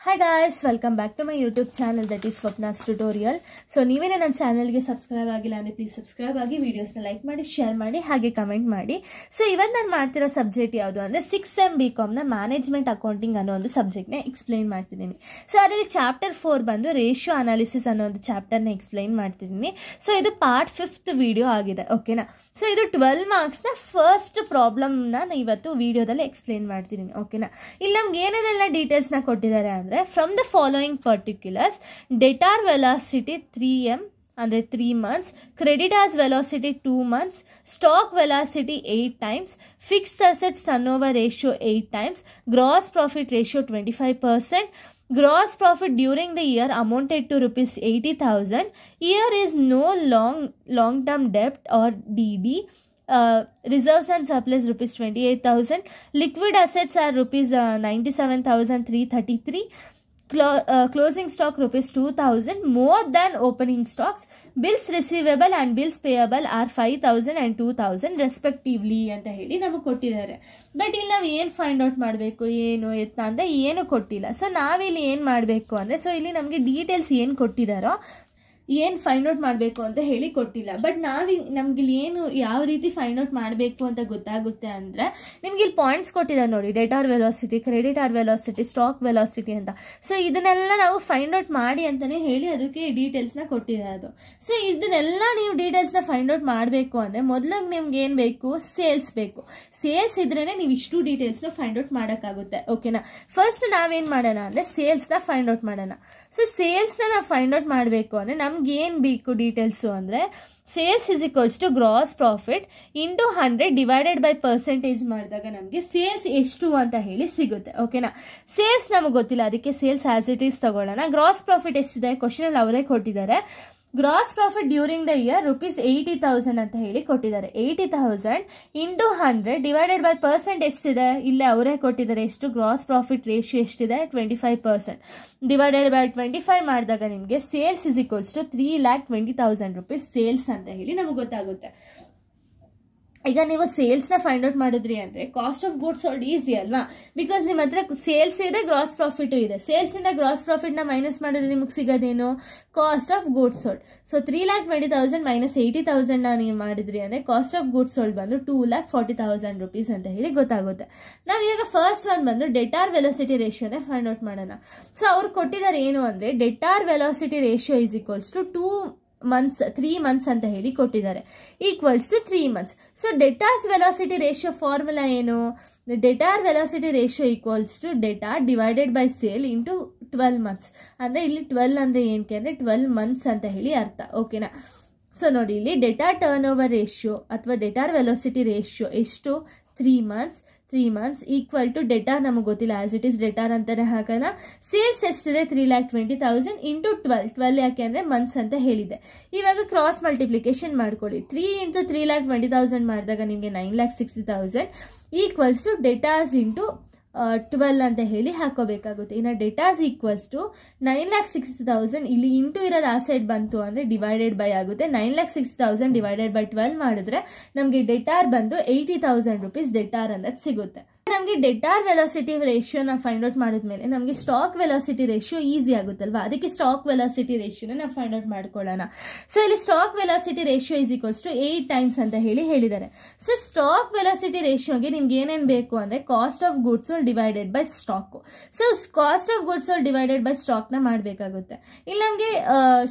Hi guys, welcome back to my YouTube channel that is Swapna's Tutorial. So ನೀವೇನೇ ನನ್ನ ಚಾನೆಲ್ಗೆ subscribe ಆಗಿಲ್ಲ ಅಂದರೆ ಪ್ಲೀಸ್ ಸಬ್ಸ್ಕ್ರೈಬ್ ಆಗಿ ವಿಡಿಯೋಸ್ನ ಲೈಕ್ ಮಾಡಿ ಶೇರ್ ಮಾಡಿ ಹಾಗೆ ಕಮೆಂಟ್ ಮಾಡಿ. ಸೊ ಇವತ್ತು ನಾನು ಮಾಡ್ತಿರೋ ಸಬ್ಜೆಕ್ಟ್ ಯಾವುದು ಅಂದರೆ 6M BComನ ಮ್ಯಾನೇಜ್ಮೆಂಟ್ ಅಕೌಂಟಿಂಗ್ ಅನ್ನೋ ಒಂದು ಸಬ್ಜೆಕ್ಟ್ನ ಎಕ್ಸ್ಪ್ಲೈನ್ ಮಾಡ್ತಿದ್ದೀನಿ. ಸೊ ಅದರಲ್ಲಿ ಚಾಪ್ಟರ್ 4 ಬಂದು ರೇಷಿಯೋ ಅನಾಲಿಸಿಸ್ ಅನ್ನೋ ಒಂದು ಚಾಪ್ಟರ್ನ ಎಕ್ಸ್ಪ್ಲೈನ್ ಮಾಡ್ತಿದ್ದೀನಿ. ಸೊ ಇದು ಪಾರ್ಟ್ 5th ವಿಡಿಯೋ ಆಗಿದೆ, ಓಕೆನಾ. ಸೊ ಇದು 12 ಮಾರ್ಕ್ಸ್ನ ಫಸ್ಟ್ ಪ್ರಾಬ್ಲಮ್ನ ನಾನು ಇವತ್ತು ವಿಡಿಯೋದಲ್ಲಿ ಎಕ್ಸ್ಪ್ಲೈನ್ ಮಾಡ್ತಿದ್ದೀನಿ, ಓಕೆನಾ. ಇಲ್ಲಿ ನಮ್ಗೆ ಏನೇನೆಲ್ಲ ಡೀಟೇಲ್ಸ್ನ ಕೊಟ್ಟಿದ್ದಾರೆ ಅಂದರೆ from the following particulars, debtor velocity 3M under 3 months, creditors velocity 2 months, stock velocity 8 times, fixed assets turnover ratio 8 times, gross profit ratio 25%, gross profit during the year amounted to rupees 80,000, here is no long-term debt or DD, reserves and surplus rupees 28,000, liquid assets are rupees 97,333, closing stock rupees 2,000, more than opening stocks, bills receivable and bills payable are 5,000 and 2,000 respectively ಅಂತ ಹೇಳಿ ನಮಗೆ ಕೊಟ್ಟಿದ್ದಾರೆ. But ಇಲ್ಲಿ ನಾವು ಏನು find out ಮಾಡಬೇಕು ಏನು ಎತ್ತ ಅಂತ ಏನು ಕೊಟ್ಟಿಲ್ಲ. ಸೊ ನಾವಿಲ್ಲಿ ಏನು ಮಾಡಬೇಕು ಅಂದರೆ, ಸೊ ಇಲ್ಲಿ ನಮಗೆ ಡೀಟೇಲ್ಸ್ ಏನು ಕೊಟ್ಟಿದ್ದಾರೋ ಏನು ಫೈಂಡ್ ಔಟ್ ಮಾಡಬೇಕು ಅಂತ ಹೇಳಿ ಕೊಟ್ಟಿಲ್ಲ. ಬಟ್ ನಮ್ಗಿಲ್ಲಿ ಏನು ಯಾವ ರೀತಿ ಫೈಂಡ್ ಔಟ್ ಮಾಡಬೇಕು ಅಂತ ಗೊತ್ತಾಗುತ್ತೆ ಅಂದರೆ, ನಿಮ್ಗೆ ಇಲ್ಲಿ ಪಾಯಿಂಟ್ಸ್ ಕೊಟ್ಟಿದ್ದಾರೆ ನೋಡಿ, debtor velocity, creditor velocity, stock velocity ಅಂತ. ಸೊ ಇದನ್ನೆಲ್ಲ ನಾವು ಫೈಂಡ್ ಔಟ್ ಮಾಡಿ ಅಂತಲೇ ಹೇಳಿ ಅದಕ್ಕೆ ಡೀಟೇಲ್ಸ್ನ ಕೊಟ್ಟಿದ್ದಾರೆ ಅದು. ಸೊ ಇದನ್ನೆಲ್ಲ ನೀವು ಡೀಟೇಲ್ಸ್ನ ಫೈಂಡ್ ಔಟ್ ಮಾಡಬೇಕು ಅಂದರೆ ಮೊದಲಾಗಿ ನಿಮ್ಗೆ ಏನು ಬೇಕು, ಸೇಲ್ಸ್ ಬೇಕು. ಸೇಲ್ಸ್ ಇದ್ರೇ ನೀವು ಇಷ್ಟು ಡೀಟೇಲ್ಸ್ನ ಫೈಂಡ್ ಔಟ್ ಮಾಡೋಕ್ಕಾಗುತ್ತೆ, ಓಕೆನಾ. ಫಸ್ಟ್ ನಾವೇನು ಮಾಡೋಣ ಅಂದರೆ ಸೇಲ್ಸ್ನ ಫೈಂಡ್ ಔಟ್ ಮಾಡೋಣ. ಸೊ ಸೇಲ್ಸ್ನ ನಾವು ಫೈಂಡ್ ಔಟ್ ಮಾಡಬೇಕು ಅಂದರೆ ನಮ್ಗೆ ಏನು ಬೇಕು ಡೀಟೇಲ್ಸು ಅಂದರೆ, sales is equals to gross profit into 100 divided by percentage ಮಾಡಿದಾಗ ನಮಗೆ ಸೇಲ್ಸ್ ಎಷ್ಟು ಅಂತ ಹೇಳಿ ಸಿಗುತ್ತೆ, ಓಕೆನಾ. ಸೇಲ್ಸ್ ನಮಗೆ ಗೊತ್ತಿಲ್ಲ, ಅದಕ್ಕೆ ಸೇಲ್ಸ್ ಆಸ್ ಇಟ್ ಈಸ್ ತಗೊಳ್ಳೋಣ. ಗ್ರಾಸ್ ಪ್ರಾಫಿಟ್ ಎಷ್ಟಿದೆ ಕ್ವಶನಲ್ಲಿ ಅವರೇ ಕೊಟ್ಟಿದ್ದಾರೆ. Gross profit during the year rupees 80,000 ಅಂತ ಹೇಳಿ ಕೊಟ್ಟಿದ್ದಾರೆ. 80,000 ಇಂಟು 100 ಡಿವೈಡೆಡ್ ಬೈ ಪರ್ಸೆಂಟ್ ಎಷ್ಟಿದೆ, ಇಲ್ಲೇ ಅವರೇ ಕೊಟ್ಟಿದ್ದಾರೆ. ಎಷ್ಟು ಗ್ರಾಸ್ ಪ್ರಾಫಿಟ್ ರೇಷಿಯೋ ಎಷ್ಟಿದೆ, 25%. ಡಿವೈಡೆಡ್ ಬೈ 25 ಮಾಡಿದಾಗ ನಿಮಗೆ sales is equals to 3,20,000 rupees sales ಅಂತ ಹೇಳಿ ನಮಗೆ ಗೊತ್ತಾಗುತ್ತೆ. ಈಗ ನೀವು ಸೇಲ್ಸ್ನ ಫೈಂಡ್ ಔಟ್ ಮಾಡಿದ್ರಿ ಅಂದರೆ cost of goods sold easy ಅಲ್ವಾ, ಬಿಕಾಸ್ ನಿಮ್ಮ ಹತ್ರ ಸೇಲ್ಸ್ ಇದೆ, ಗ್ರಾಸ್ ಪ್ರಾಫಿಟು ಇದೆ. ಸೇಲ್ಸಿಂದ ಗ್ರಾಸ್ ಪ್ರಾಫಿಟ್ನ ಮೈನಸ್ ಮಾಡಿದ್ರೆ ನಿಮಗೆ ಸಿಗೋದೇನು, cost of goods sold. So 3,20,000 minus 80,000 ನೀವು ಮಾಡಿದ್ರಿ ಅಂದರೆ ಕಾಸ್ಟ್ ಆಫ್ ಗೂಡ್ಸ್ ಸೋಲ್ಡ್ ಬಂದು 2,40,000 rupees ಅಂತ ಹೇಳಿ ಗೊತ್ತಾಗುತ್ತೆ. ನಾವು ಈಗ ಫಸ್ಟ್ ಒನ್ ಬಂದು ಡೆಟಾರ್ ವೆಲಾಸಿಟಿ ರೇಷಿಯೋನ ಫೈಂಡ್ ಔಟ್ ಮಾಡೋಣ. ಸೊ ಅವ್ರು ಕೊಟ್ಟಿದ್ದಾರೆ ಏನು ಅಂದರೆ, debtor velocity ratio is equals to 3 months ಅಂತ ಹೇಳಿ ಕೊಟ್ಟಿದ್ದಾರೆ, equals to 3 months. So debtors velocity ratio formula ಏನು, debtor velocity ratio equals to debtor divided by sale into 12 months. ಅಂದರೆ ಇಲ್ಲಿ 12 ಅಂದರೆ ಏನಕ್ಕೆ ಅಂದರೆ 12 months ಅಂತ ಹೇಳಿ ಅರ್ಥ, ಓಕೆನಾ. ಸೊ ನೋಡಿ ಇಲ್ಲಿ ಡೆಟಾರ್ ಟರ್ನ್ ಓವರ್ ರೇಷಿಯೋ ಅಥವಾ ಡೆಟಾರ್ ವೆಲಾಸಿಟಿ ರೇಷಿಯೋ ಎಷ್ಟು, 3 months ಈಕ್ವಲ್ ಟು ಡೆಟಾರ್ ನಮಗೆ ಗೊತ್ತಿಲ್ಲ, ಆಸ್ ಇಟ್ ಈಸ್ ಡೆಟಾರ್ ಅಂತಾನೆ ಹಾಕೋಣ. ಸೇಲ್ಸ್ ಎಷ್ಟಿದೆ 3,20,000 ಇಂಟು 12 ಯಾಕೆ ಅಂದರೆ ಮಂತ್ಸ್ ಅಂತ ಹೇಳಿದೆ. ಇವಾಗ ಕ್ರಾಸ್ ಮಲ್ಟಿಪ್ಲಿಕೇಶನ್ ಮಾಡ್ಕೊಳ್ಳಿ. 3 ಇಂಟು 3,20,000 ಮಾಡಿದಾಗ ನಿಮಗೆ 9,60,000 ಈಕ್ವಲ್ಸ್ ಟು ಡೆಟಾರ್ಸ್ ಇಂಟು 12 ಅಂತ ಹೇಳಿ ಹಾಕೋಬೇಕಾಗುತ್ತೆ. ಇನ್ನು ಡೆಟಾಸ್ ಈಕ್ವಲ್ಸ್ ಟು 9,60,000, ಇಲ್ಲಿ ಇಂಟು ಇರೋದು ಆ ಸೈಡ್ ಬಂತು ಅಂದರೆ ಡಿವೈಡೆಡ್ ಬೈ ಆಗುತ್ತೆ. 9,60,000 ಡಿವೈಡೆಡ್ ಬೈ 12 ಮಾಡಿದ್ರೆ ನಮಗೆ ಡೆಟಾರ್ ಬಂದು 80,000 rupees ಡೆಟಾರ್ ಅನ್ನೋದು ಸಿಗುತ್ತೆ. ನಮಗೆ ಡೆಟಾರ್ ವೆಲಾಸಿಟಿ ರೇಷಿಯೋನ ಫೈಂಡ್ ಔಟ್ ಮಾಡಿದ್ಮೇಲೆ ನಮಗೆ ಸ್ಟಾಕ್ ವೆಲಾಸಿಟಿ ರೇಷಿಯೋ ಈಸಿ ಆಗುತ್ತಲ್ವಾ, ಅದಕ್ಕೆ ಸ್ಟಾಕ್ ವೆಲಾಸಿಟಿ ರೇಷಿಯೋನ ನಾವು ಫೈಂಡ್ ಔಟ್ ಮಾಡ್ಕೊಳ್ಳೋಣ. ಸೊ ಇಲ್ಲಿ stock velocity ratio is equals to 8 times ಅಂತ ಹೇಳಿದ್ದಾರೆ. ಸೊ ಸ್ಟಾಕ್ ವೆಲಾಸಿಟಿ ರೇಷಿಯೋಗೆ ನಿಮ್ಗೆ ಏನೇನು ಬೇಕು ಅಂದರೆ cost of goods sold divided by stock. So cost of goods sold divided by ಸ್ಟಾಕ್ನ ಮಾಡಬೇಕಾಗುತ್ತೆ. ಇಲ್ಲಿ ನಮಗೆ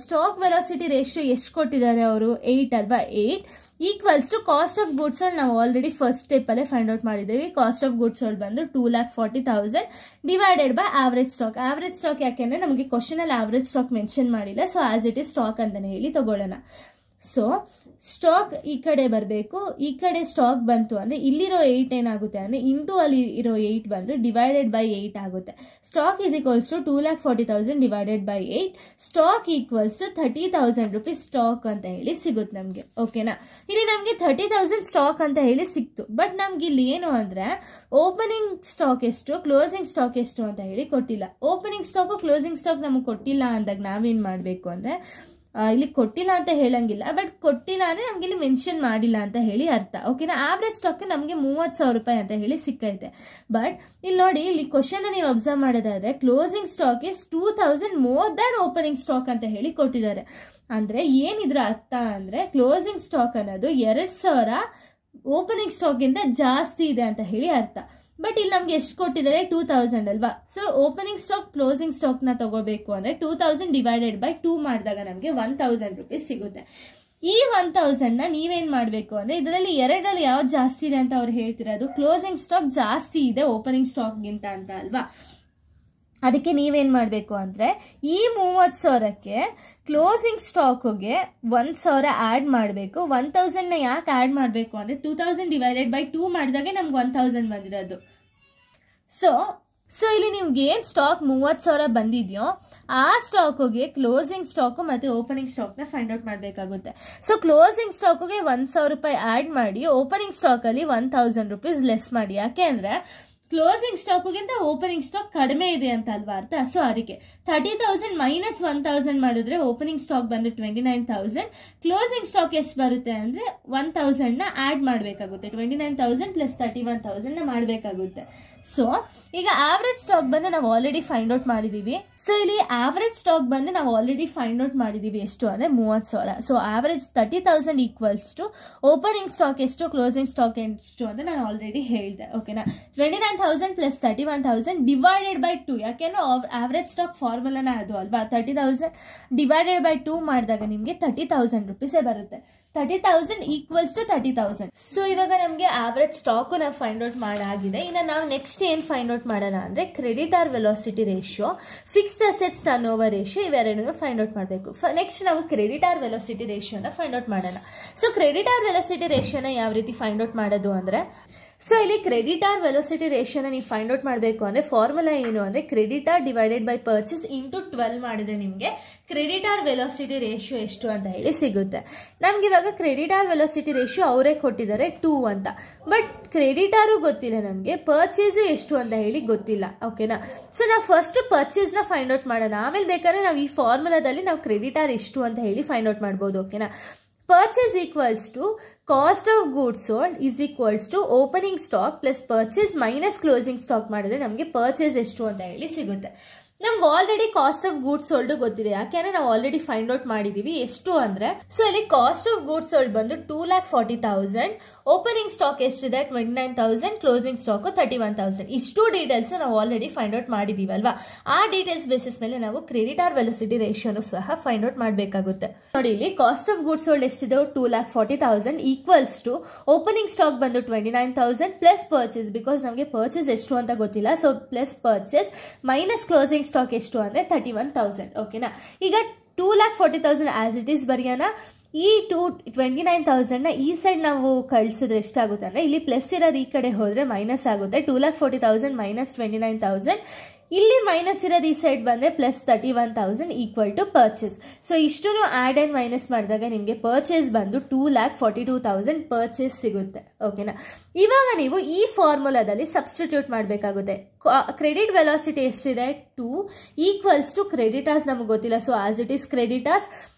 ಸ್ಟಾಕ್ ವೆಲಾಸಿಟಿ ರೇಷಿಯೋ ಎಷ್ಟು ಕೊಟ್ಟಿದ್ದಾರೆ ಅವರು, 8 ಅಲ್ವಾ, 8 equals to cost of goods sold ನಾವು ಆಲ್ರೆಡಿ ಫಸ್ಟ್ ಸ್ಟೆಪ್ಪಲ್ಲೇ ಫೈಂಡ್ ಔಟ್ ಮಾಡಿದ್ದೀವಿ. ಕಾಸ್ಟ್ ಆಫ್ ಗೂಡ್ಸ್ ಸೋಲ್ಡ್ ಬಂದು 2,40,000 divided by average stock. Average stock ಯಾಕೆಂದರೆ ನಮಗೆ ಕ್ವಶನಲ್ಲಿ ಆವ್ರೇಜ್ ಸ್ಟಾಕ್ ಮೆನ್ಷನ್ ಮಾಡಿಲ್ಲ, so as it is stock ಅಂತಲೇ ಹೇಳಿ ತಗೊಳ್ಳೋಣ. ಸೊ ಸ್ಟಾಕ್ ಈ ಕಡೆ ಬರಬೇಕು, ಈ ಕಡೆ ಸ್ಟಾಕ್ ಬಂತು ಅಂದರೆ ಇಲ್ಲಿರೋ 8 ಏನಾಗುತ್ತೆ ಅಂದರೆ ಇಂಟು ಅಲ್ಲಿ ಇರೋ 8 ಬಂದು ಡಿವೈಡೆಡ್ ಬೈ 8 ಆಗುತ್ತೆ. Stock is equals to 2,40,000 divided by 8, stock equals to 30,000 rupees stock ಅಂತ ಹೇಳಿ ಸಿಗುತ್ತೆ ನಮಗೆ, ಓಕೆನಾ. ಇಲ್ಲಿ ನಮಗೆ 30,000 ಸ್ಟಾಕ್ ಅಂತ ಹೇಳಿ ಸಿಕ್ತು. ಬಟ್ ನಮ್ಗೆ ಇಲ್ಲಿ ಏನು ಅಂದರೆ ಓಪನಿಂಗ್ ಸ್ಟಾಕ್ ಎಷ್ಟು, ಕ್ಲೋಸಿಂಗ್ ಸ್ಟಾಕ್ ಎಷ್ಟು ಅಂತ ಹೇಳಿ ಕೊಟ್ಟಿಲ್ಲ. ಓಪನಿಂಗ್ ಸ್ಟಾಕು ಕ್ಲೋಸಿಂಗ್ ಸ್ಟಾಕ್ ನಮಗೆ ಕೊಟ್ಟಿಲ್ಲ ಅಂದಾಗ ನಾವೇನು ಮಾಡಬೇಕು ಅಂದರೆ ಇಲ್ಲಿ ಕೊಟ್ಟಿಲ್ಲ ಅಂತ ಹೇಳಂಗಿಲ್ಲ, ಬಟ್ ಕೊಟ್ಟಿಲ್ಲ ಅಂದರೆ ನಮ್ಗೆ ಇಲ್ಲಿ ಮೆನ್ಷನ್ ಮಾಡಿಲ್ಲ ಅಂತ ಹೇಳಿ ಅರ್ಥ. ಓಕೆನಾ. ಆವ್ರೇಜ್ ಸ್ಟಾಕ್ ನಮಗೆ 30,000 ರೂಪಾಯಿ ಅಂತ ಹೇಳಿ ಸಿಕ್ಕೈತೆ. ಬಟ್ ಇಲ್ಲಿ ನೋಡಿ, ಇಲ್ಲಿ ಕ್ವಶನ್ ನೀವು ಅಬ್ಸರ್ವ್ ಮಾಡೋದಾದ್ರೆ closing stock is 2,000 more than opening stock ಅಂತ ಹೇಳಿ ಕೊಟ್ಟಿದ್ದಾರೆ. ಅಂದರೆ ಏನಿದ್ರ ಅರ್ಥ ಅಂದರೆ ಕ್ಲೋಸಿಂಗ್ ಸ್ಟಾಕ್ ಅನ್ನೋದು 2,000 ಓಪನಿಂಗ್ ಸ್ಟಾಕ್ಗಿಂತ ಜಾಸ್ತಿ ಇದೆ ಅಂತ ಹೇಳಿ ಅರ್ಥ. ಬಟ್ ಇಲ್ಲಿ ನಮ್ಗೆ ಎಷ್ಟು ಕೊಟ್ಟಿದ್ದಾರೆ? 2,000 ಅಲ್ವಾ. ಸೊ ಓಪನಿಂಗ್ ಸ್ಟಾಕ್ ಕ್ಲೋಸಿಂಗ್ ಸ್ಟಾಕ್ನ ತಗೋಬೇಕು ಅಂದರೆ 2,000 ಡಿವೈಡೆಡ್ ಬೈ 2 ಮಾಡಿದಾಗ ನಮಗೆ 1,000 ರೂಪೀಸ್ ಸಿಗುತ್ತೆ. ಈ 1,000ನ ನೀವೇನು ಮಾಡಬೇಕು ಅಂದರೆ ಇದರಲ್ಲಿ ಎರಡರಲ್ಲಿ ಯಾವ್ದು ಜಾಸ್ತಿ ಇದೆ ಅಂತ ಅವ್ರು ಹೇಳ್ತಿರೋದು, ಕ್ಲೋಸಿಂಗ್ ಸ್ಟಾಕ್ ಜಾಸ್ತಿ ಇದೆ ಓಪನಿಂಗ್ ಸ್ಟಾಕ್ಗಿಂತ ಅಂತ ಅಲ್ವಾ. ಅದಕ್ಕೆ ನೀವೇನು ಮಾಡಬೇಕು ಅಂದರೆ ಈ 30,000ಕ್ಕೆ ಕ್ಲೋಸಿಂಗ್ ಸ್ಟಾಕ್ಗೆ 1,000 ಆ್ಯಡ್ ಮಾಡಬೇಕು. 1,000ನ ಯಾಕೆ ಆ್ಯಡ್ ಮಾಡಬೇಕು ಅಂದರೆ 2,000 ಡಿವೈಡೆಡ್ ಬೈ 2 ಮಾಡಿದಾಗೆ ನಮ್ಗೆ 1,000 ಬಂದಿರೋದು. ಸೊ ಇಲ್ಲಿ ನಿಮ್ಗೆ ಏನು ಸ್ಟಾಕ್ 30,000 ಬಂದಿದೆಯೋ ಆ ಸ್ಟಾಕ್ಗೆ ಕ್ಲೋಸಿಂಗ್ ಸ್ಟಾಕು ಮತ್ತು ಓಪನಿಂಗ್ ಸ್ಟಾಕ್ನ ಫೈಂಡ್ ಔಟ್ ಮಾಡಬೇಕಾಗುತ್ತೆ. ಸೊ ಕ್ಲೋಸಿಂಗ್ ಸ್ಟಾಕ್ಗೆ 1,000 ರೂಪಾಯಿ ಆ್ಯಡ್ ಮಾಡಿ, ಓಪನಿಂಗ್ ಸ್ಟಾಕಲ್ಲಿ 1,000 ರೂಪೀಸ್ ಲೆಸ್ ಮಾಡಿ. ಯಾಕೆ ಅಂದರೆ ಕ್ಲೋಸಿಂಗ್ ಸ್ಟಾಕ್ಗಿಂತ ಓಪನಿಂಗ್ ಸ್ಟಾಕ್ ಕಡಿಮೆ ಇದೆ ಅಂತ ಅಲ್ವಾ ಅರ್ಥ. ಸೊ ಅದಕ್ಕೆ 30,000 ಮೈನಸ್ 1,000 ಮಾಡಿದ್ರೆ ಓಪನಿಂಗ್ ಸ್ಟಾಕ್ ಬಂದು 29,000, ಕ್ಲೋಸಿಂಗ್ ಸ್ಟಾಕ್ ಎಷ್ಟು ಬರುತ್ತೆ ಅಂದರೆ 1,000ನ ಆ್ಯಡ್ ಮಾಡಬೇಕಾಗುತ್ತೆ. 29,000 ಪ್ಲಸ್ 31,000ನ ಮಾಡಬೇಕಾಗುತ್ತೆ. ಸೊ ಈಗ ಆವ್ರೇಜ್ ಸ್ಟಾಕ್ ಬಂದು ನಾವು ಆಲ್ರೆಡಿ ಫೈಂಡ್ ಔಟ್ ಮಾಡಿದ್ದೀವಿ. ಸೊ ಇಲ್ಲಿ ಆವ್ರೇಜ್ ಸ್ಟಾಕ್ ಬಂದು ನಾವು ಆಲ್ರೆಡಿ ಫೈಂಡ್ ಔಟ್ ಮಾಡಿದ್ದೀವಿ ಎಷ್ಟು ಅಂದರೆ 30,000. So average 30,000 equals to opening stock ಎಷ್ಟು, ಕ್ಲೋಸಿಂಗ್ ಸ್ಟಾಕ್ ಎಷ್ಟು ಅಂತ ನಾನು ಆಲ್ರೆಡಿ ಹೇಳಿದೆ. ಓಕೆನಾ. 29,000 ಪ್ಲಸ್ 31,000 ಡಿವೈಡೆಡ್ ಬೈ 2. ಯಾಕೆಂದ್ರೆ ಆವ್ರೇಜ್ ಸ್ಟಾಕ್ ಫಾರ್ಮುಲಾನ ಅದು ಅಲ್ವಾ. 30,000 ಡಿವೈಡೆಡ್ ಬೈ 2 ಮಾಡಿದಾಗ ನಿಮಗೆ 30,000 ರೂಪೀಸೇ ಬರುತ್ತೆ. 30,000 ಈಕ್ವಲ್ಸ್ ಟು 30,000. ಸೊ ಇವಾಗ ನಮಗೆ ಆವ್ರೇಜ್ ಸ್ಟಾಕು ನಾವು ಫೈಂಡ್ ಔಟ್ ಮಾಡಾಗಿದೆ. ಇನ್ನು ನಾವು ನೆಕ್ಸ್ಟ್ ಏನು ಫೈಂಡ್ ಔಟ್ ಮಾಡೋಣ ಅಂದರೆ creditor velocity ratio, fixed assets turnover ratio, ಇವೆರಡನ್ನೂ ಫೈಂಡ್ ಔಟ್ ಮಾಡಬೇಕು. ನೆಕ್ಸ್ಟ್ ನಾವು ಕ್ರೆಡಿಟಾರ್ ವೆಲಾಸಿಟಿ ರೇಷಿಯೋನ ಫೈಂಡ್ ಔಟ್ ಮಾಡೋಣ. ಸೊ ಕ್ರೆಡಿಟಾರ್ ವೆಲಾಸಿಟಿ ರೇಷಿಯೋನ ಯಾವ ರೀತಿ ಫೈಂಡ್ ಔಟ್ ಮಾಡೋದು ಅಂದರೆ, ಸೊ ಇಲ್ಲಿ ಕ್ರೆಡಿಟಾರ್ ವೆಲಾಸಿಟಿ ರೇಷಿಯೋನ ನೀವು ಫೈಂಡ್ ಔಟ್ ಮಾಡಬೇಕು ಅಂದರೆ ಫಾರ್ಮುಲಾ ಏನು ಅಂದರೆ creditor divided by purchase into 12 ಮಾಡಿದ್ರೆ ನಿಮಗೆ ಕ್ರೆಡಿಟಾರ್ ವೆಲಾಸಿಟಿ ರೇಷಿಯೋ ಎಷ್ಟು ಅಂತ ಹೇಳಿ ಸಿಗುತ್ತೆ. ನಮ್ಗೆ ಇವಾಗ ಕ್ರೆಡಿಟಾರ್ ವೆಲಾಸಿಟಿ ರೇಷಿಯೋ ಅವರೇ ಕೊಟ್ಟಿದ್ದಾರೆ 2 ಅಂತ. ಬಟ್ ಕ್ರೆಡಿಟಾರು ಗೊತ್ತಿಲ್ಲ ನಮಗೆ, ಪರ್ಚೇಸು ಎಷ್ಟು ಅಂತ ಹೇಳಿ ಗೊತ್ತಿಲ್ಲ. ಓಕೆನಾ. ಸೊ ನಾವು ಫಸ್ಟ್ ಪರ್ಚೇಸ್ನ ಫೈಂಡ್ ಔಟ್ ಮಾಡೋಣ. ಆಮೇಲೆ ಬೇಕಾದ್ರೆ ನಾವು ಈ ಫಾರ್ಮುಲಾದಲ್ಲಿ ನಾವು ಕ್ರೆಡಿಟಾರ್ ಎಷ್ಟು ಅಂತ ಹೇಳಿ ಫೈಂಡ್ ಔಟ್ ಮಾಡ್ಬೋದು. ಓಕೆನಾ. Purchase equals to cost of goods sold is equals to opening stock plus purchase minus closing stock ಮಾಡಿದ್ರೆ ನಮಗೆ purchase ಎಷ್ಟು ಅಂತ ಹೇಳಿ ಸಿಗುತ್ತೆ. ನಮ್ಗೆ already cost of goods sold ಗೊತ್ತಿದೆ. ಯಾಕೆಂದ್ರೆ ನಾವು ಆಲ್ರೆಡಿ ಫೈಂಡ್ ಔಟ್ ಮಾಡಿದೀವಿ. ಎಷ್ಟು ಅಂದ್ರೆ, ಸೊ ಇಲ್ಲಿ ಕಾಸ್ಟ್ ಆಫ್ ಗೂಡ್ಸ್ ಸೋಲ್ಡ್ ಬಂದು 2,40,000, ಓಪನಿಂಗ್ ಸ್ಟಾಕ್ ಎಷ್ಟಿದೆ 29,000, ಕ್ಲೋಸಿಂಗ್ ಸ್ಟಾಕ್ 31,000. ಇಷ್ಟು ಡೀಟೇಲ್ಸ್ ನಾವು ಆಲ್ರೆಡಿ ಫೈಂಡ್ ಔಟ್ ಮಾಡಿದೀವಲ್ವಾ. ಆ ಡೀಟೇಲ್ಸ್ ಬೇಸಿಸ್ ಮೇಲೆ ನಾವು ಕ್ರೆಡಿಟಾರ್ ವೆಲಾಸಿಟಿ ರೇಷಿಯೋನು ಸಹ ಫೈಂಡ್ ಔಟ್ ಮಾಡಬೇಕಾಗುತ್ತೆ. ನೋಡಿ ಇಲ್ಲಿ ಕಾಸ್ಟ್ ಆಫ್ ಗೂಡ್ಸ್ ಸೋಲ್ಡ್ ಎಷ್ಟಿದೆ 2,40,000 ಈಕ್ವಲ್ಸ್ ಟು ಓಪನಿಂಗ್ ಸ್ಟಾಕ್ ಬಂದು 29,000 ಪ್ಲಸ್ ಪರ್ಚೇಸ್, ಬಿಕಾಸ್ ನಮಗೆ ಪರ್ಚೇಸ್ ಎಷ್ಟು ಅಂತ ಗೊತ್ತಿಲ್ಲ. So plus purchase minus closing stock ಎಷ್ಟು ಅಂದ್ರೆ 31,000. ಓಕೆನಾ. ಈಗ 2,40,000 ಆಸ್ ಇಟ್ ಈಸ್ ಬರೆಯೋಣ. ಈ 29,000ನ ಈ ಸೈಡ್ ನಾವು ಕಳಿಸಿದ್ರೆ ಎಷ್ಟಾಗುತ್ತೆ ಅಂದರೆ, ಇಲ್ಲಿ ಪ್ಲಸ್ ಇರೋದು ಈ ಕಡೆ ಹೋದರೆ ಮೈನಸ್ ಆಗುತ್ತೆ. 2,40,000 ಮೈನಸ್ 29,000, ಇಲ್ಲಿ ಮೈನಸ್ ಇರೋದು ಈ ಸೈಡ್ ಬಂದರೆ plus 31,000 equal to purchase. So ಇಷ್ಟು ಆ್ಯಡ್ ಆ್ಯಂಡ್ ಮೈನಸ್ ಮಾಡಿದಾಗ ನಿಮಗೆ ಪರ್ಚೇಸ್ ಬಂದು 2,42,000 ಪರ್ಚೇಸ್ ಸಿಗುತ್ತೆ. ಓಕೆನಾ. ಇವಾಗ ನೀವು ಈ ಫಾರ್ಮುಲಾದಲ್ಲಿ ಸಬ್ಸ್ಟಿಟ್ಯೂಟ್ ಮಾಡಬೇಕಾಗುತ್ತೆ. ಕ್ರೆಡಿಟ್ ವೆಲಾಸಿಟಿ ಎಷ್ಟಿದೆ 2 ಈಕ್ವಲ್ಸ್ ಟು ಕ್ರೆಡಿಟಾರ್ಸ್ ನಮಗೆ ಗೊತ್ತಿಲ್ಲ. So as it is creditors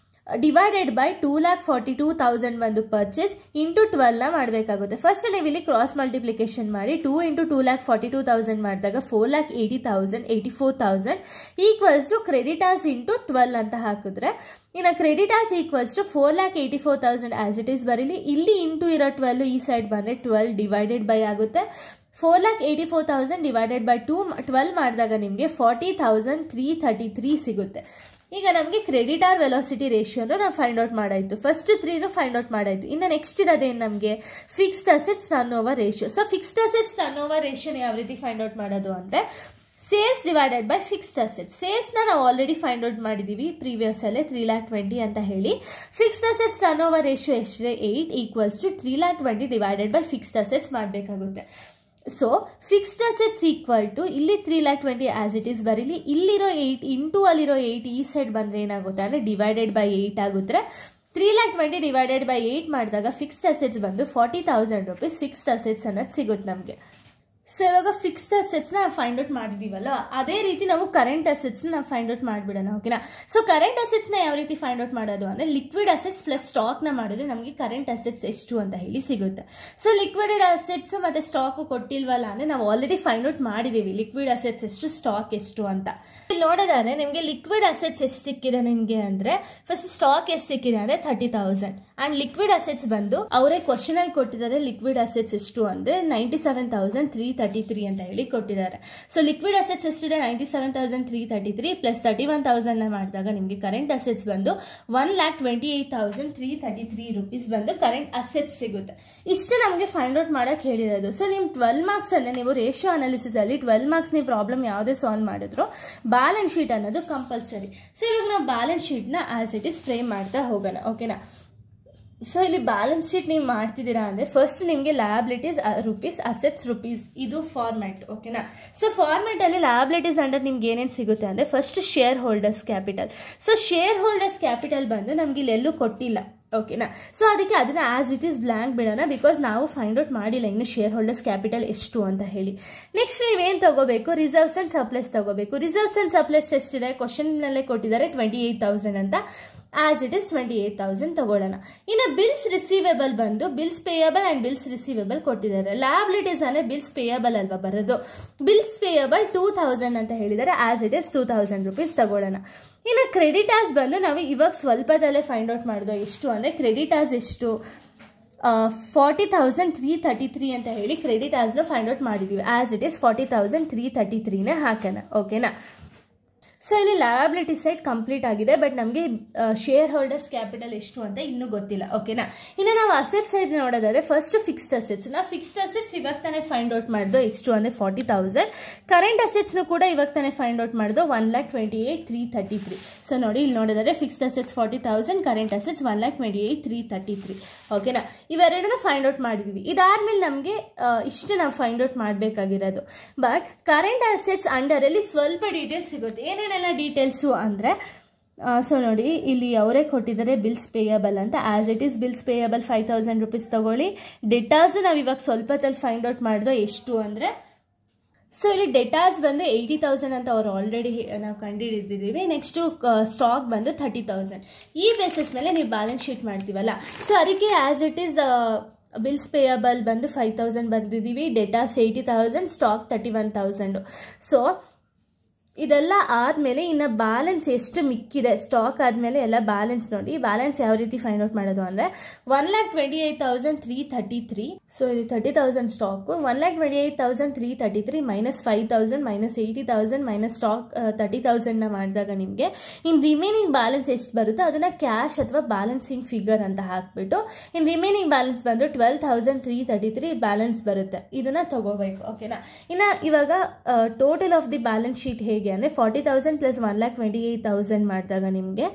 divided by 2,42,000 ಒಂದು ಪರ್ಚೇಸ್ ಇಂಟು 12ನ ಮಾಡಬೇಕಾಗುತ್ತೆ. ಫಸ್ಟ್ ನೀವು ಇಲ್ಲಿ ಕ್ರಾಸ್ ಮಲ್ಟಿಪ್ಲಿಕೇಶನ್ ಮಾಡಿ 2 ಇಂಟು 2,42,000 ಮಾಡಿದಾಗ 4,80,000 ಈಕ್ವಲ್ಸ್ ಟು ಕ್ರೆಡಿಟಾರ್ಸ್ ಇಂಟು 12 ಅಂತ ಹಾಕಿದ್ರೆ, ಇನ್ನು creditors equals to 4,84,000 as it is ಬರೀಲಿ. ಇಲ್ಲಿ ಇಂಟು ಇರೋ 12 ಈ ಸೈಡ್ ಬಂದರೆ 12 ಡಿವೈಡೆಡ್ ಬೈ ಆಗುತ್ತೆ. 4,84,000 ಡಿವೈಡೆಡ್ ಬೈ 12 ಮಾಡಿದಾಗ ನಿಮಗೆ 40,333 ಸಿಗುತ್ತೆ. ಈಗ ನಮಗೆ ಕ್ರೆಡಿಟಾರ್ ವೆಲಾಸಿಟಿ ರೇಷಿಯೋನು ನಾವು ಫೈಂಡ್ ಔಟ್ ಮಾಡಾಯಿತು. ಫಸ್ಟ್ 3 ಫೈಂಡ್ ಔಟ್ ಮಾಡಾಯಿತು. ಇನ್ನು ನೆಕ್ಸ್ಟ್ ಇರೋದೇನು ನಮಗೆ fixed assets turnover ratio. So fixed assets turnover ರೇಷಿಯೋನ ಯಾವ ರೀತಿ ಫೈಂಡ್ ಔಟ್ ಮಾಡೋದು ಅಂದರೆ sales divided by fixed assets. ಸೇಲ್ಸ್ನ ನಾವು ಆಲ್ರೆಡಿ ಫೈಂಡ್ ಔಟ್ ಮಾಡಿದ್ದೀವಿ ಪ್ರೀವಿಯಸ್ ಅಲ್ಲೇ 3,20,000 ಅಂತ ಹೇಳಿ. Fixed assets turnover ratio ಎಷ್ಟಿದೆ 8 equals to 3,20,000 divided by fixed assets ಮಾಡಬೇಕಾಗುತ್ತೆ. So fixed assets equal to ಇಲ್ಲಿ 3,20,000 ಆಸ್ ಇಟ್ ಈಸ್ ಬರೀಲಿ. ಇಲ್ಲಿರೋ 8 ಇಂಟು ಅಲ್ಲಿರೋ 8 ಈ ಸೈಡ್ ಬಂದರೆ ಏನಾಗುತ್ತೆ ಅಂದರೆ ಡಿವೈಡೆಡ್ ಬೈ 8 ಆಗುತ್ತೆ. 3,20,000 ಡಿವೈಡೆಡ್ ಬೈ 8 ಮಾಡಿದಾಗ ಫಿಕ್ಸ್ಡ್ ಅಸೆಟ್ಸ್ ಬಂದು 40,000 ರೂಪೀಸ್ ಫಿಕ್ಸ್ಡ್ ಅಸೆಟ್ಸ್ ಅನ್ನೋದು ಸಿಗುತ್ತೆ ನಮಗೆ. ಸೊ ಇವಾಗ ಫಿಕ್ಸ್ಡ್ ಅಸೆಟ್ಸ್ನ ಫೈಂಡ್ ಔಟ್ ಮಾಡಿದೀವಲ್ಲ, ಅದೇ ರೀತಿ ನಾವು ಕರೆಂಟ್ ಅಸೆಟ್ಸ್ನ ನಾವು ಫೈಂಡ್ ಔಟ್ ಮಾಡಿಬಿಡೋಣ. ಓಕೆನಾ. ಸೊ ಕರೆಂಟ್ ಅಸೆಟ್ಸ್ನ ಯಾವ ರೀತಿ ಫೈಂಡ್ ಔಟ್ ಮಾಡೋದು ಅಂದರೆ ಲಿಕ್ವಿಡ್ ಅಸೆಟ್ಸ್ ಪ್ಲಸ್ ಸ್ಟಾಕ್ನ ಮಾಡಿದ್ರೆ ನಮಗೆ ಕರೆಂಟ್ ಅಸೆಟ್ಸ್ ಎಷ್ಟು ಅಂತ ಹೇಳಿ ಸಿಗುತ್ತೆ. ಸೊ ಲಿಕ್ವಿಡ್ ಅಸೆಟ್ಸ್ ಮತ್ತು ಸ್ಟಾಕು ಕೊಟ್ಟಿಲ್ವಲ್ಲ ಅಂದರೆ ನಾವು ಆಲ್ರೆಡಿ ಫೈಂಡ್ ಔಟ್ ಮಾಡಿದ್ದೀವಿ ಲಿಕ್ವಿಡ್ ಅಸೆಟ್ಸ್ ಎಷ್ಟು ಸ್ಟಾಕ್ ಎಷ್ಟು ಅಂತ. ಇಲ್ಲಿ ನೋಡೋದಾದ್ರೆ ನಿಮಗೆ ಲಿಕ್ವಿಡ್ ಅಸೆಟ್ಸ್ ಎಷ್ಟು ಸಿಕ್ಕಿದೆ ನಿಮಗೆ ಅಂದರೆ ಫಸ್ಟ್ ಸ್ಟಾಕ್ ಎಷ್ಟು ಸಿಕ್ಕಿದೆ ಅಂದರೆ 30,000 ಆ್ಯಂಡ್ ಲಿಕ್ವಿಡ್ ಅಸೆಟ್ಸ್ ಬಂದು ಅವರೇ ಕ್ವಶನಲ್ಲಿ ಕೊಟ್ಟಿದ್ದಾರೆ ಲಿಕ್ವಿಡ್ ಅಸೆಟ್ಸ್ ಎಷ್ಟು ಅಂದರೆ 97,333 ಅಂತ ಹೇಳಿ ಕೊಟ್ಟಿದ್ದಾರೆ. ಸೊ ಲಿಕ್ವಿಡ್ ಅಸೆಟ್ಸ್ ಎಷ್ಟಿದೆ 97,333 ಪ್ಲಸ್ 31,000 ಮಾಡಿದಾಗ ನಿಮಗೆ ಕರೆಂಟ್ ಅಸೆಟ್ಸ್ ಬಂದು 1,28,333 ರೂಪೀಸ್ ಬಂದು ಕರೆಂಟ್ ಅಸೆಟ್ಸ್ ಸಿಗುತ್ತೆ. ಇಷ್ಟು ನಮಗೆ ಫೈಂಡ್ ಔಟ್ ಮಾಡೋಕ್ಕೆ ಹೇಳಿರೋದು. ಸೊ ನಿಮ್ಮ 12 ಮಾರ್ಕ್ಸ್ ಅಲ್ಲೇ ನೀವು ರೇಷಿಯೋ ಅನಾಲಿಸಿಸ್ ಅಲ್ಲಿ 12 ಮಾರ್ಕ್ಸ್ ನೀವು ಪ್ರಾಬ್ಲಮ್ ಯಾವುದೇ ಸಾಲ್ವ್ ಮಾಡಿದ್ರು ಬ್ಯಾಲೆನ್ಸ್ ಶೀಟ್ ಅನ್ನೋದು ಕಂಪಲ್ಸರಿ. ಸೊ ಇವಾಗ ನಾವು ಬ್ಯಾಲೆನ್ಸ್ ಶೀಟ್ನ ಆಸ್ ಇಟ್ ಇಸ್ ಫ್ರೇಮ್ ಮಾಡ್ತಾ ಹೋಗೋಣ. ಓಕೆನಾ. ಸೊ ಇಲ್ಲಿ ಬ್ಯಾಲೆನ್ಸ್ ಶೀಟ್ ನೀವು ಮಾಡ್ತಿದ್ದೀರಾ ಅಂದರೆ ಫಸ್ಟ್ ನಿಮಗೆ ಲಯಬಿಲಿಟೀಸ್ ರುಪೀಸ್ ಅಸೆಟ್ಸ್ ರುಪೀಸ್ ಇದು ಫಾರ್ಮ್ಯಾಟ್. ಓಕೆನಾ. ಸೊ ಫಾರ್ಮ್ಯಾಟಲ್ಲಿ ಲಯಬಿಲಿಟೀಸ್ ಅಂಡರ್ ನಿಮ್ಗೆ ಏನೇನು ಸಿಗುತ್ತೆ ಅಂದರೆ first share holders capital. So share holders capital ಬಂದು ನಮ್ಗೆ ಇಲ್ಲೆಲ್ಲೂ ಕೊಟ್ಟಿಲ್ಲ. ಓಕೆನಾ. ಸೊ ಅದಕ್ಕೆ ಅದನ್ನು ಆಸ್ ಇಟ್ ಈಸ್ ಬ್ಲ್ಯಾಂಕ್ ಬಿಡೋಣ, ಬಿಕಾಸ್ ನಾವು ಫೈಂಡ್ ಔಟ್ ಮಾಡಿಲ್ಲ ಇನ್ನು ಶೇರ್ ಹೋಲ್ಡರ್ಸ್ ಕ್ಯಾಪಿಟಲ್ ಎಷ್ಟು ಅಂತ ಹೇಳಿ. ನೆಕ್ಸ್ಟ್ ನೀವೇನು ತಗೋಬೇಕು, ರಿಸರ್ವ್ಸ್ ಆ್ಯಂಡ್ ಸಪ್ಲೈಸ್ ತಗೋಬೇಕು. ರಿಸರ್ವ್ಸ್ ಆ್ಯಂಡ್ ಸಪ್ಲೈಸ್ ಎಷ್ಟಿದೆ ಕ್ವಶನ್ನಲ್ಲೇ ಕೊಟ್ಟಿದ್ದಾರೆ 28,000 ಅಂತ. ಆಸ್ ಇಟ್ ಇಸ್ 28,000 ತಗೊಳ್ಳೋಣ. ಇನ್ನು ಬಿಲ್ಸ್ ರಿಸೀವೇಬಲ್ ಬಂದು bills payable and bills receivable ಕೊಟ್ಟಿದ್ದಾರೆ. ಲಯಬಿಲಿಟೀಸ್ ಅಂದರೆ ಬಿಲ್ಸ್ ಪೇಯಬಲ್ ಅಲ್ವಾ ಬರೋದು. ಬಿಲ್ಸ್ ಪೇಯಬಲ್ 2,000 ಅಂತ ಹೇಳಿದ್ದಾರೆ. ಆಸ್ ಇಟ್ ಇಸ್ 2,000 ರೂಪೀಸ್ ತಗೊಳ್ಳೋಣ. ಇನ್ನು ಕ್ರೆಡಿಟಾರ್ಸ್ ಬಂದು ನಾವು ಇವಾಗ ಸ್ವಲ್ಪದಲ್ಲೇ ಫೈಂಡ್ ಔಟ್ ಮಾಡಿದೋ ಎಷ್ಟು ಅಂದರೆ ಕ್ರೆಡಿಟಾರ್ಸ್ ಎಷ್ಟು 40,333 ಅಂತ ಹೇಳಿ ಕ್ರೆಡಿಟಾರ್ಸ್ನ ಫೈಂಡ್ ಔಟ್ ಮಾಡಿದ್ದೀವಿ. ಆಸ್ ಇಟ್ ಇಸ್ 40,333ನೇ ಹಾಕೋಣ. ಓಕೆನಾ. ಸೊ ಇಲ್ಲಿ ಲಯಬಿಲಿಟಿ ಸೈಡ್ ಕಂಪ್ಲೀಟ್ ಆಗಿದೆ, ಬಟ್ ನಮಗೆ ಶೇರ್ ಹೋಲ್ಡರ್ಸ್ ಕ್ಯಾಪಿಟಲ್ ಎಷ್ಟು ಅಂತ ಇನ್ನೂ ಗೊತ್ತಿಲ್ಲ. ಓಕೆನಾ. ಇನ್ನು ನಾವು ಅಸೆಟ್ ಸೈಡ್ ನೋಡೋದಾದ್ರೆ ಫಸ್ಟ್ ಫಿಕ್ಸ್ಡ್ ಅಸೆಟ್ಸ್. ನಾವು ಫಿಕ್ಸ್ಡ್ ಅಸೆಟ್ಸ್ ಇವಾಗ ತಾನೇ ಫೈಂಡ್ ಔಟ್ ಮಾಡಿದೋ ಎಷ್ಟು ಅಂದರೆ 40,000. ಕರೆಂಟ್ ಅಸೆಟ್ಸ್ನು ಕೂಡ ಇವಾಗ ತಾನೇ ಫೈಂಡ್ ಔಟ್ ಮಾಡಿದೋ 1,28,333. ಸೊ ನೋಡಿ ಇಲ್ಲಿ ನೋಡೋದಾದ್ರೆ ಫಿಕ್ಸ್ಡ್ ಅಸೆಟ್ಸ್ 40,000, ಕರೆಂಟ್ ಅಸೆಟ್ಸ್ 1,28,333. ಓಕೆನಾ. ಇವೆರಡನ್ನೂ ಫೈಂಡ್ ಔಟ್ ಮಾಡಿದ್ವಿ. ಇದಾದ್ಮೇಲೆ ನಮಗೆ ಇಷ್ಟು ನಾವು ಫೈಂಡ್ ಔಟ್ ಮಾಡಬೇಕಾಗಿರೋದು. ಬಟ್ ಕರೆಂಟ್ ಅಸೆಟ್ಸ್ ಅಂಡರಲ್ಲಿ ಸ್ವಲ್ಪ ಡೀಟೇಲ್ಸ್ ಸಿಗುತ್ತೆ. ಏನೇನೆಲ್ಲ ಡೀಟೇಲ್ಸು ಅಂದರೆ ಸೊ ನೋಡಿ ಇಲ್ಲಿ ಅವರೇ ಕೊಟ್ಟಿದ್ದಾರೆ ಬಿಲ್ಸ್ ಪೇಯಬಲ್ ಅಂತ. As it is bills payable 5,000 rupees ತಗೊಳ್ಳಿ. ಡೆಟಾಸ್ ನಾವು ಇವಾಗ ಸ್ವಲ್ಪದಲ್ಲಿ ಫೈಂಡ್ ಔಟ್ ಮಾಡಿದೋ ಎಷ್ಟು ಅಂದರೆ ಸೊ ಇಲ್ಲಿ ಡೆಟಾಸ್ ಬಂದು 80,000 ಅಂತ ಅವ್ರು ಆಲ್ರೆಡಿ ನಾವು ಕಂಡುಹಿಡಿದಿದ್ದೀವಿ. ನೆಕ್ಸ್ಟು ಸ್ಟಾಕ್ ಬಂದು 30,000. ಈ ಬೇಸಿಸ್ ಮೇಲೆ ನೀವು ಬ್ಯಾಲೆನ್ಸ್ ಶೀಟ್ ಮಾಡ್ತೀವಲ್ಲ, ಸೊ ಅದಕ್ಕೆ as it is bills payable ಬಂದು 5,000 ಬಂದಿದ್ದೀವಿ, ಡೆಟಾಸ್ 80,000, ಸ್ಟಾಕ್ 31,000. ಸೊ ಇದೆಲ್ಲ ಆದಮೇಲೆ ಇನ್ನು ಬ್ಯಾಲೆನ್ಸ್ ಎಷ್ಟು ಮಿಕ್ಕಿದೆ ಸ್ಟಾಕ್ ಆದಮೇಲೆ ಎಲ್ಲ ಬ್ಯಾಲೆನ್ಸ್ ನೋಡಿ. ಬ್ಯಾಲೆನ್ಸ್ ಯಾವ ರೀತಿ ಫೈಂಡ್ ಔಟ್ ಮಾಡೋದು ಅಂದರೆ 1,28,333. ಸೊ ಇದು 30,000 stock. 1,28,333 minus 5,000 minus 80,000 minus stock 30,000ನ ಮಾಡಿದಾಗ ನಿಮಗೆ ಇನ್ನು ರಿಮೈನಿಂಗ್ ಬ್ಯಾಲೆನ್ಸ್ ಎಷ್ಟು ಬರುತ್ತೋ ಅದನ್ನು ಕ್ಯಾಶ್ ಅಥವಾ ಬ್ಯಾಲೆನ್ಸಿಂಗ್ ಫಿಗರ್ ಅಂತ ಹಾಕ್ಬಿಟ್ಟು ಇನ್ನು ರಿಮೈನಿಂಗ್ ಬ್ಯಾಲೆನ್ಸ್ ಬಂದು 12,333 ಬ್ಯಾಲೆನ್ಸ್ ಬರುತ್ತೆ. ಇದನ್ನು ತಗೋಬೇಕು. ಓಕೆನಾ. ಇನ್ನು ಇವಾಗ total of the balance sheet ಹೇಗೆ ಅಂದರೆ 40,000 ಪ್ಲಸ್ 1,28,000 ಮಾಡಿದಾಗ ನಿಮಗೆ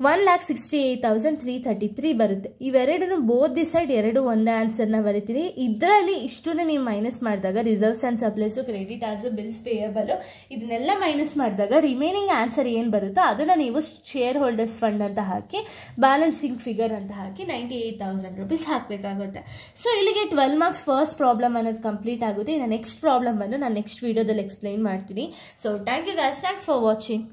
1,68,333 ಬರುತ್ತೆ. ಇವೆರಡೂ ಬೋತ್ ದಿ ಸೈಡ್ ಎರಡು ಒಂದೇ ಆನ್ಸರ್ನ ಬರೀತೀರಿ. ಇದರಲ್ಲಿ ಇಷ್ಟನ್ನು ನೀವು ಮೈನಸ್ ಮಾಡಿದಾಗ reserves and surplus, creditors, bills payable ಇದನ್ನೆಲ್ಲ ಮೈನಸ್ ಮಾಡಿದಾಗ ರಿಮೈನಿಂಗ್ ಆನ್ಸರ್ ಏನು ಬರುತ್ತೋ ಅದನ್ನು ನೀವು ಶೇರ್ ಹೋಲ್ಡರ್ಸ್ ಫಂಡ್ ಅಂತ ಹಾಕಿ ಬ್ಯಾಲೆನ್ಸಿಂಗ್ ಫಿಗರ್ ಅಂತ ಹಾಕಿ 98,000 ರೂಪೀಸ್ ಹಾಕಬೇಕಾಗುತ್ತೆ. ಸೊ ಇಲ್ಲಿಗೆ 12 ಮಾರ್ಕ್ಸ್ ಫಸ್ಟ್ ಪ್ರಾಬ್ಲಮ್ ಅನ್ನೋದು ಕಂಪ್ಲೀಟ್ ಆಗುತ್ತೆ. ಇನ್ನು ನೆಕ್ಸ್ಟ್ ಪ್ರಾಬ್ಲಮ್ ಬಂದು ನಾನು ನೆಕ್ಸ್ಟ್ ವೀಡಿಯೋದಲ್ಲಿ ಎಕ್ಸ್ಪ್ಲೈನ್ ಮಾಡ್ತೀನಿ. So thank you guys, thanks for watching.